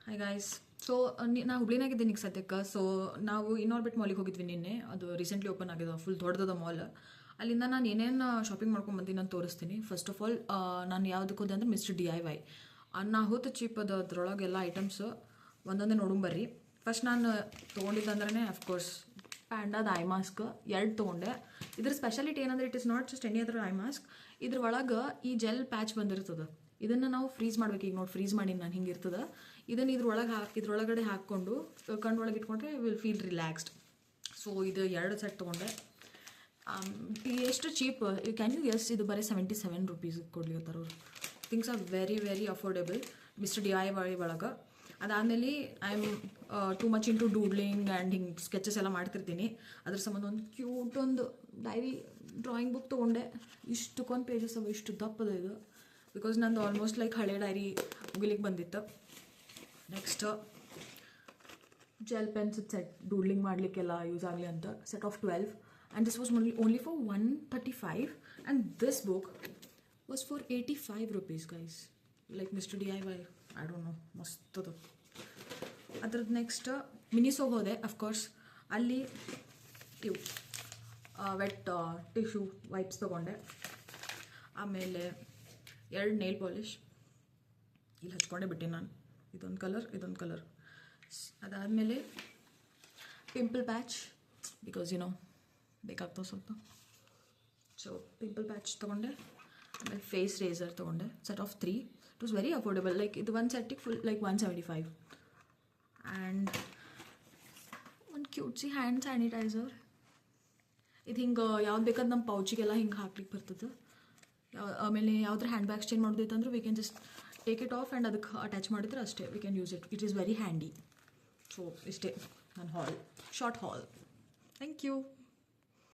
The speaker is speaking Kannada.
Hi guys. ಸೊ ನಾ ಹುಬ್ಳಿನಾಗಿದ್ದೀನಿ ಈಗ ಸದ್ಯಕ್ಕೆ. ಸೊ ನಾವು ಇನ್ಆರ್ಬಿಟ್ ಮಾಲಿಗೆ ಹೋಗಿದ್ವಿ ನಿನ್ನೆ. ಅದು ರೀಸೆಂಟ್ಲಿ ಓಪನ್ ಆಗಿದೆ, ಫುಲ್ ದೊಡ್ಡದ ಮಾಲ್. ಅಲ್ಲಿಂದ ನಾನು ಏನೇನು ಶಾಪಿಂಗ್ ಮಾಡ್ಕೊಂಡು ಬಂದೀನಿ ನಾನು ತೋರಿಸ್ತೀನಿ. ಫಸ್ಟ್ ಆಫ್ ಆಲ್ ನಾನು ಯಾವುದಕ್ಕೆ ಹೋದೆ ಅಂದರೆ ಮಿಸ್ಟರ್ DIY. ನಾ ಹೋದ ಚೀಪ್ ಅದು, ಅದ್ರೊಳಗೆಲ್ಲ ಐಟಮ್ಸ್ ಒಂದೊಂದೇ ನೋಡುಂಬರ್ರಿ. ಫಸ್ಟ್ ನಾನು ತೊಗೊಂಡಿದ್ದಂದ್ರೆ ಅಫ್ಕೋರ್ಸ್ ಪ್ಯಾಂಡಾದ ಐ ಮಾಸ್ಕ್ 2 ತೊಗೊಂಡೆ. ಇದ್ರ ಸ್ಪೆಷಾಲಿಟಿ ಏನಂದ್ರೆ it is not just any other I mask. ಇದ್ರ ಒಳಗೆ ಈ ಜೆಲ್ ಪ್ಯಾಚ್ ಬಂದಿರ್ತದೆ. ಇದನ್ನು ನಾವು ಫ್ರೀಸ್ ಮಾಡ್ಬೇಕು. ಈಗ ನೋಡಿ ಫ್ರೀಸ್ ಮಾಡಿ ನಾನು ಹಿಂಗೆ ಇರ್ತದೆ. ಇದನ್ನು ಇದ್ರೊಳಗಡೆ ಹಾಕ್ಕೊಂಡು ಕಣ್ಣೊಳಗೆ ಇಟ್ಕೊಂಡ್ರೆ ವಿಲ್ ಫೀಲ್ ರಿಲ್ಯಾಕ್ಸ್ಡ್. ಸೊ ಇದು 2 ಸೆಟ್ ತೊಗೊಂಡೆ. ಎಷ್ಟು ಚೀಪ್ ಕ್ಯಾನ್ ಯು ಗೆಸ್? ಇದು ಬರೀ 77 ರೂಪೀಸ್ ಕೊಡ್ಲಿರ್ತಾರೆ ಅವರು. Things are very very affordable mister DIY ಒಳಗೆ. ಅದಾದಮೇಲೆ I am too much into doodling and ಹಿಂಗೆ ಸ್ಕೆಚಸ್ ಎಲ್ಲ ಮಾಡ್ತಿರ್ತೀನಿ. ಅದ್ರ ಸಂಬಂಧ ಒಂದು ಕ್ಯೂಟ್ ಒಂದು ಡೈರಿ ಡ್ರಾಯಿಂಗ್ ಬುಕ್ ತೊಗೊಂಡೆ. ಇಷ್ಟಕ್ಕೊಂದು ಪೇಜಸ್ ಅವ, ಇಷ್ಟು ದಪ್ಪದ ಇದು. ಬಿಕಾಸ್ ನಂದು ಆಲ್ಮೋಸ್ಟ್ ಲೈಕ್ ಹಳೆ ಡೈರಿ ಮುಗಿಲಿಕ್ಕೆ ಬಂದಿತ್ತು. Next gel pens set, doodling ಮಾಡಲಿಕ್ಕೆಲ್ಲ ಯೂಸ್ ಆಗಲಿ ಅಂತ, set of 12. And this was only for 135. And this book was for 85 rupees guys. Like mister DIY, I don't know, ಮಸ್ತದು. ಅದ್ರದ್ದು ನೆಕ್ಸ್ಟ್ ಮಿನಿಸೋಗೆ ಹೋದೆ. ಅಫ್ಕೋರ್ಸ್ ಅಲ್ಲಿ ಇವು ವೆಟ್ ಟಿಶ್ಯೂ ವೈಪ್ಸ್ ತೊಗೊಂಡೆ. ಆಮೇಲೆ 2 ನೇಲ್ ಪಾಲಿಶ್ ಇಲ್ಲಿ ಹಚ್ಕೊಂಡೆ ಬಿಟ್ಟೆ ನಾನು. ಇದೊಂದು ಕಲರ್. ಅದಾದಮೇಲೆ ಪಿಂಪಲ್ ಪ್ಯಾಚ್, ಬಿಕಾಸ್ ಬೇಕಾಗ್ತವೆ ಸ್ವಲ್ಪ. ಸೊ ಪಿಂಪಲ್ ಪ್ಯಾಚ್ ತೊಗೊಂಡೆ. ಆಮೇಲೆ ಫೇಸ್ ರೇಸರ್ ತೊಗೊಂಡೆ, set of 3. It was very affordable. Like ಇದು ಒಂದು ಸೆಟ್ಟಿಗೆ ಫುಲ್ ಲೈಕ್ 175. ಆ್ಯಂಡ್ ಒಂದು ಕ್ಯೂಟ್ಸಿ ಹ್ಯಾಂಡ್ ಸ್ಯಾನಿಟೈಸರ್. ಇದು ಹಿಂಗೆ ಯಾವ್ದು ಬೇಕಾದ್ರೆ ನಮ್ಮ ಪೌಚಿಗೆಲ್ಲ ಹಿಂಗೆ ಹಾಕ್ಲಿಕ್ಕೆ ಬರ್ತದೆ. ಆಮೇಲೆ ಯಾವ್ದಾರ ಹ್ಯಾಂಡ್ ಬ್ಯಾಗ್ಸ್ ಚೇಂಜ್ ಮಾಡೋದೈತಂದ್ರೆ we can just take it off and ಅದಕ್ಕೆ ಅಟ್ಯಾಚ್ ಮಾಡಿದ್ರೆ ಅಷ್ಟೇ, we can use it. It is very handy. So ಇಷ್ಟೇ ನನ್ನ ಶಾರ್ಟ್ ಹಾಲ್. Thank you.